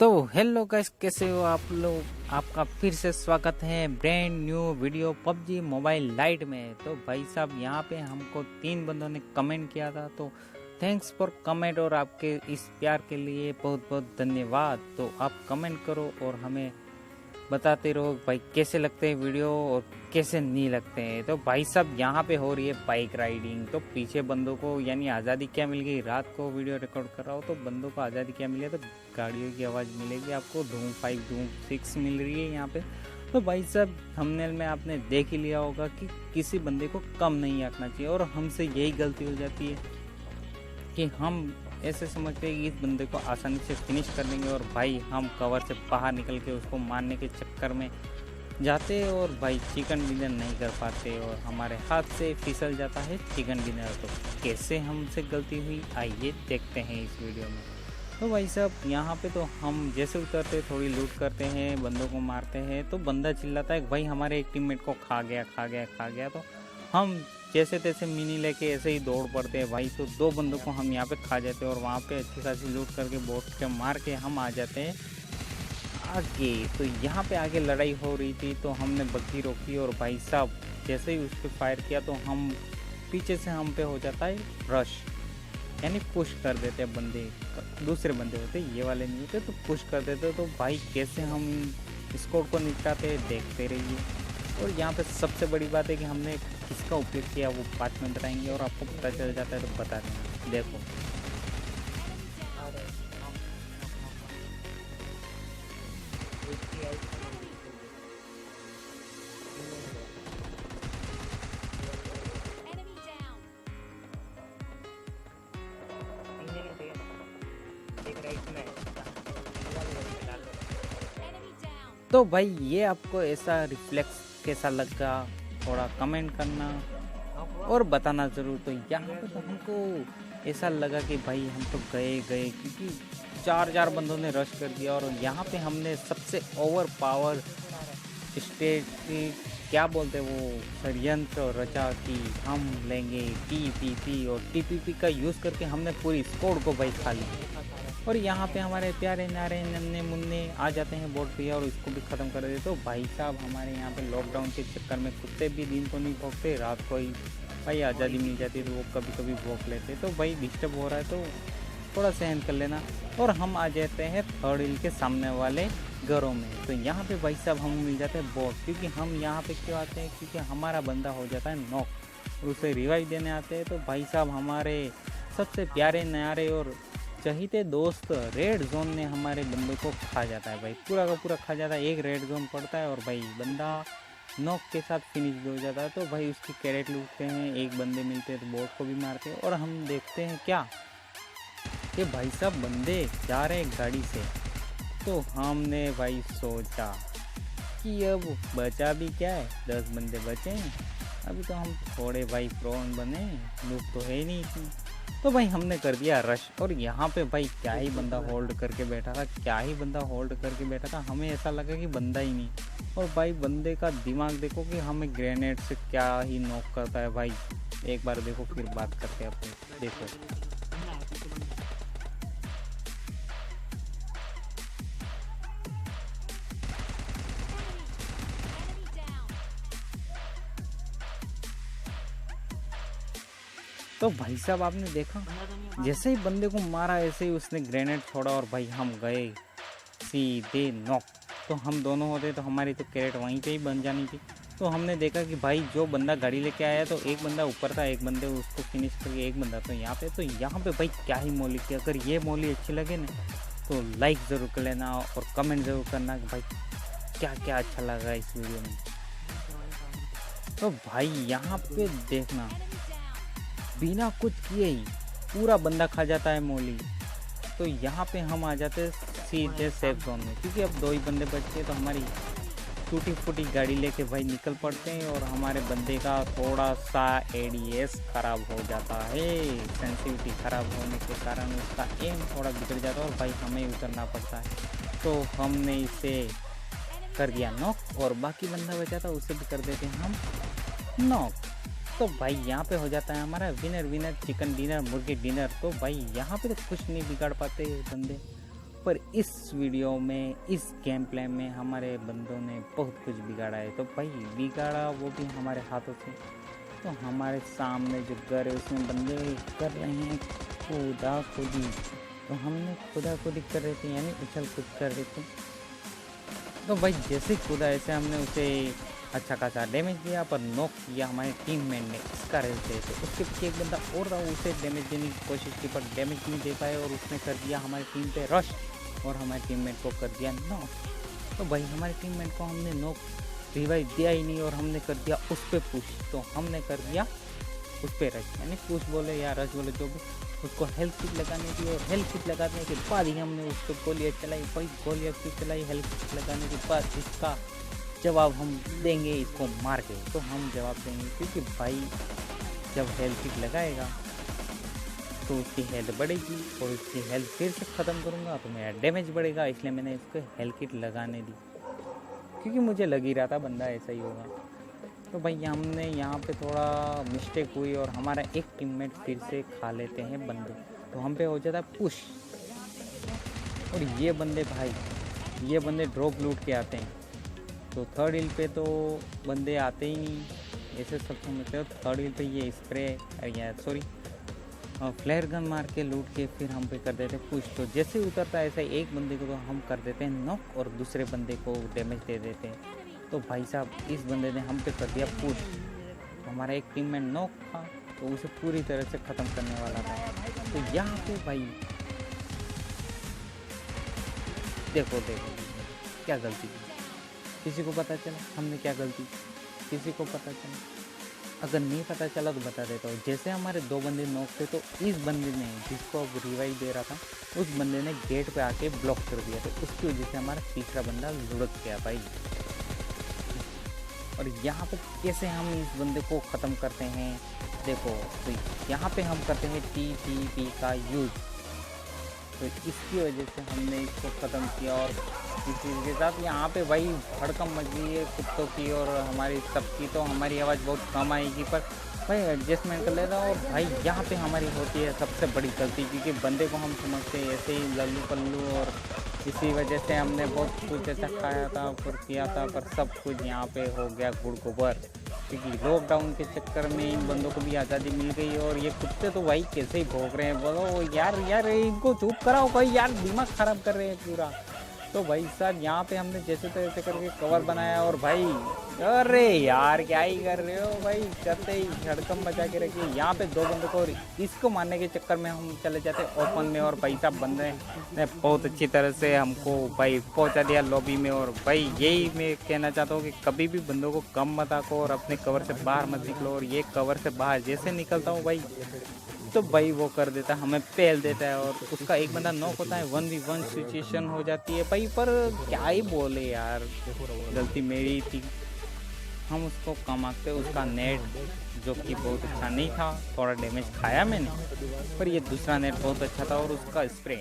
तो hello guys, कैसे हो आप लोग। आपका फिर से स्वागत है brand new video PUBG mobile light में। तो भाई साहब, यहाँ पे हमको 3 बंदों ने कमेंट किया था, तो थैंक्स फॉर कमेंट और आपके इस प्यार के लिए बहुत बहुत धन्यवाद। तो आप कमेंट करो और हमें बताते रहो भाई कैसे लगते हैं वीडियो और कैसे नहीं लगते हैं। तो भाई साहब, यहाँ पे हो रही है बाइक राइडिंग। तो पीछे बंदों को यानी आज़ादी क्या मिल गई। रात को वीडियो रिकॉर्ड कर रहा हो तो बंदों को आज़ादी क्या मिली, तो गाड़ियों की आवाज़ मिलेगी आपको। धूम 5 धूम 6 मिल रही है यहाँ पे। तो भाई साहब, थंबनेल में आपने देख ही लिया होगा कि किसी बंदे को कम नहीं आंकना चाहिए, और हमसे यही गलती हो जाती है कि हम ऐसे समझते हैं कि इस बंदे को आसानी से फिनिश कर देंगे, और भाई हम कवर से बाहर निकल के उसको मारने के चक्कर में जाते हैं और भाई चिकन डिनर नहीं कर पाते और हमारे हाथ से फिसल जाता है चिकन डिनर। तो कैसे हमसे गलती हुई, आइए देखते हैं इस वीडियो में। तो भाई साहब, यहाँ पे तो हम जैसे उतरते थोड़ी लूट करते हैं, बंदों को मारते हैं, तो बंदा चिल्लाता है भाई हमारे एक टीममेट को खा गया। तो हम जैसे तैसे मिनी लेके ऐसे ही दौड़ पड़ते हैं भाई। तो 2 बंदों को हम यहाँ पे खा जाते हैं और वहाँ पे अच्छी खासी लूट करके बोट के मार के हम आ जाते हैं आगे। तो यहाँ पे आगे लड़ाई हो रही थी, तो हमने बग्घी रोकी और भाई साहब जैसे ही उस पर फायर किया तो हम पीछे से हम पे हो जाता है रश, यानी पुश कर देते हैं बंदे। दूसरे बंदे होते, ये वाले नहीं होते, तो पुश कर देते। तो भाई कैसे हम स्कोर को निपटाते देखते रहिए। और यहाँ पे सबसे बड़ी बात है कि हमने किसका उपयोग किया वो 5 मिनट बताएंगे, और आपको पता चल जाता है तो बता देना। देखो तो भाई ये आपको ऐसा रिफ्लेक्स कैसा लगा, थोड़ा कमेंट करना और बताना ज़रूर। तो यहाँ पे तो हमको ऐसा लगा कि भाई हम तो गए क्योंकि 4 बंदों ने रश कर दिया, और यहाँ पे हमने सबसे ओवर पावर स्टेट क्या बोलते हैं वो षड्यंत्र रचा कि हम लेंगे टीपीपी, और टीपीपी का यूज़ करके हमने पूरी स्क्वाड को भाई खा लिया। और यहाँ पे हमारे प्यारे नारे नन्हे मुन्ने आ जाते हैं बोट पे और इसको भी ख़त्म कर देते। तो भाई साहब, हमारे यहाँ पे लॉकडाउन के चक्कर में कुत्ते भी दिन को नहीं भौंकते, रात को ही भाई आज़ादी मिल जाती है तो वो कभी कभी भौंक लेते। तो भाई डिस्टर्ब हो रहा है तो थोड़ा सहन कर लेना। और हम आ जाते हैं 3rd हिल के सामने वाले घरों में। तो यहाँ पे भाई साहब हमें मिल जाते हैं बोट, क्योंकि हम यहाँ पे क्यों आते हैं, क्योंकि हमारा बंदा हो जाता है नॉक और उसे रिवाइव देने आते हैं। तो भाई साहब, हमारे सबसे प्यारे न्यारे और चहीते दोस्त रेड जोन ने हमारे बंदे को खा जाता है भाई, पूरा का पूरा खा जाता है। एक रेड जोन पड़ता है और भाई बंदा नॉक के साथ फिनिश हो जाता है। तो भाई उसकी कैरेट लूटते हैं, एक बंदे मिलते हैं तो बोट को भी मारते हैं। और हम देखते हैं क्या कि भाई साहब बंदे जा रहे हैं गाड़ी से। तो हमने भाई सोचा कि अब बचा भी क्या है, 10 बंदे बचे हैं, अभी तो हम थोड़े भाई प्रोन बने, लूट तो है ही नहीं इतनी। तो भाई हमने कर दिया रश। और यहाँ पे भाई क्या ही बंदा होल्ड करके बैठा था, हमें ऐसा लगा कि बंदा ही नहीं। और भाई बंदे का दिमाग देखो कि हमें ग्रेनेड से क्या ही नॉक करता है भाई। एक बार देखो, फिर बात करते हैं अपने। देखो तो भाई साहब, आपने देखा जैसे ही बंदे को मारा ऐसे ही उसने ग्रेनेड छोड़ा और भाई हम गए सीधे नॉक। तो हम दोनों होते तो हमारी तो कैरेट वहीं पे ही बन जानी थी। तो हमने देखा कि भाई जो बंदा गाड़ी लेके आया तो एक बंदा ऊपर था, एक बंदे उसको फिनिश करके एक बंदा तो यहाँ पे। तो यहाँ पे भाई क्या ही मौली की, अगर ये मौली अच्छी लगे ना तो लाइक ज़रूर कर लेना और कमेंट ज़रूर करना कि भाई क्या क्या अच्छा लगा इस वीडियो में। तो भाई यहाँ पे देखना, बिना कुछ किए ही पूरा बंदा खा जाता है मोली। तो यहाँ पे हम आ जाते सीधे सेफ जोन में, क्योंकि अब 2 ही बंदे बचते हैं। तो हमारी टूटी फूटी गाड़ी लेके भाई निकल पड़ते हैं, और हमारे बंदे का थोड़ा सा एडीएस ख़राब हो जाता है। सेंसिटिविटी ख़राब होने के कारण उसका एम थोड़ा बिगड़ जाता है और भाई हमें उतरना पड़ता है। तो हमने इसे कर दिया नॉक, और बाकी बंदा बचा था उसे भी कर देते हैं हम नॉक। तो भाई यहाँ पे हो जाता है हमारा विनर चिकन डिनर, मुर्गी डिनर। तो भाई यहाँ पे तो कुछ नहीं बिगाड़ पाते बंदे। पर इस वीडियो में, इस गेम प्ले में हमारे बंदों ने बहुत कुछ बिगाड़ा है। तो भाई बिगाड़ा वो भी हमारे हाथों से। तो हमारे सामने जो घर है उसमें बंदे कर रहे हैं खुदा खुदी, तो हमने खुदा खुदी कर रहे थे, यानी उछल कूद कर रहे थे। तो भाई जैसे खुदा ऐसे हमने उसे अच्छा खासा डैमेज दिया, पर नॉक किया हमारे टीममेट ने इसका रेस से। तो उसके पीछे एक बंदा और था, उसे डैमेज देने की कोशिश की पर डैमेज नहीं दे पाए, और उसने कर दिया हमारी टीम पे रश और हमारे टीममेट को कर दिया नॉक। तो भाई हमारे टीममेट को हमने नॉक रिवाइव दिया ही नहीं और हमने कर दिया उस पर पुश। तो हमने कर दिया उस पर रश, यानी पुश बोले या रश बोले जो भी, उसको हेल्थ किट लगाने दी। और हेल्थ किट लगाने के बाद ही हमने उसको गोलियाँ चलाई। भाई गोलियाँ की चलाई हेल्थ किट लगाने के बाद, इसका जवाब हम देंगे इसको मार के। तो हम जवाब देंगे, क्योंकि भाई जब हेल्थ किट लगाएगा तो उसकी हेल्थ बढ़ेगी और उसकी हेल्थ फिर से ख़त्म करूँगा तो मेरा डैमेज बढ़ेगा, इसलिए मैंने इसको हेल्थ किट लगाने दी, क्योंकि मुझे लग ही रहा था बंदा ऐसा ही होगा। तो भाई हमने यहाँ पे थोड़ा मिस्टेक हुई और हमारा एक टीममेट फिर से खा लेते हैं बंदे, तो हम पे हो जाता है पुश। और ये बंदे ड्रॉप लूट के आते हैं। तो थर्ड हिल पे तो बंदे आते ही नहीं, ऐसे सब समझते हो। थर्ड हिल पे ये स्प्रे फ्लेयर गन मार के लूट के फिर हम पे कर देते पुश। तो जैसे उतरता है ऐसा एक बंदे को तो हम कर देते हैं नॉक और दूसरे बंदे को डैमेज दे देते हैं। तो भाई साहब इस बंदे ने हम पे कर दिया पुश। हमारा एक टीम में नॉक था तो उसे पूरी तरह से ख़त्म करने वाला था। तो यहाँ पे भाई देखो क्या गलती की, किसी को पता चला हमने क्या गलती, किसी को पता चला? अगर नहीं पता चला तो बता देता हूँ। जैसे हमारे दो बंदे नॉक थे, तो इस बंदे ने जिसको अब रिवाइव दे रहा था, उस बंदे ने गेट पे आके ब्लॉक कर दिया। तो उसकी वजह से हमारा तीसरा बंदा लुढ़क गया भाई। और यहाँ पे कैसे हम इस बंदे को ख़त्म करते हैं, देखो तो यहाँ पे हम करते हैं TTP का यूज़। तो इसकी वजह से हमने इसको ख़त्म किया। और इसी के साथ यहाँ पे भाई भड़कम मच गई है कुत्तों की और हमारी सबकी। तो हमारी आवाज़ बहुत कम आएगी, पर भाई एडजस्टमेंट कर लेता हूँ। और भाई यहाँ पे हमारी होती है सबसे बड़ी गलती, क्योंकि बंदे को हम समझते हैं ऐसे ही लल्लू पल्लू, और इसी वजह से हमने बहुत कुछ ऐसा खाया था और किया था, पर सब कुछ यहाँ पे हो गया गुड़ गोबर। क्योंकि लॉकडाउन के चक्कर में इन बंदों को भी आज़ादी मिल गई। और ये कुत्ते तो भाई कैसे ही भौंक रहे हैं, बोलो यार इनको चुप कराओ भाई, यार दिमाग ख़राब कर रहे हैं पूरा। तो भाई साहब यहाँ पे हमने जैसे तैसे करके कवर बनाया। और भाई अरे यार क्या ही कर रहे हो भाई, करते ही झड़कम बचा के रखिए। यहाँ पे दो बंदों को इसको मारने के चक्कर में हम चले जाते ओपन में, और भाई साहब बंदे ने बहुत अच्छी तरह से हमको भाई पहुँचा दिया लॉबी में। और भाई यही मैं कहना चाहता हूँ कि कभी भी बंदों को कम मत आको और अपने कवर से बाहर मत निकलो। और ये कवर से बाहर जैसे निकलता हूँ भाई, तो भाई वो कर देता है, हमें पहल देता है और उसका एक बंदा नॉक होता है, 1v1 सिचुएशन हो जाती है भाई। पर क्या ही बोले यार, गलती मेरी थी। हम उसको कम आते, उसका नेट जो कि बहुत अच्छा नहीं था, थोड़ा डैमेज खाया मैंने, पर ये दूसरा नेट बहुत अच्छा था और उसका स्प्रे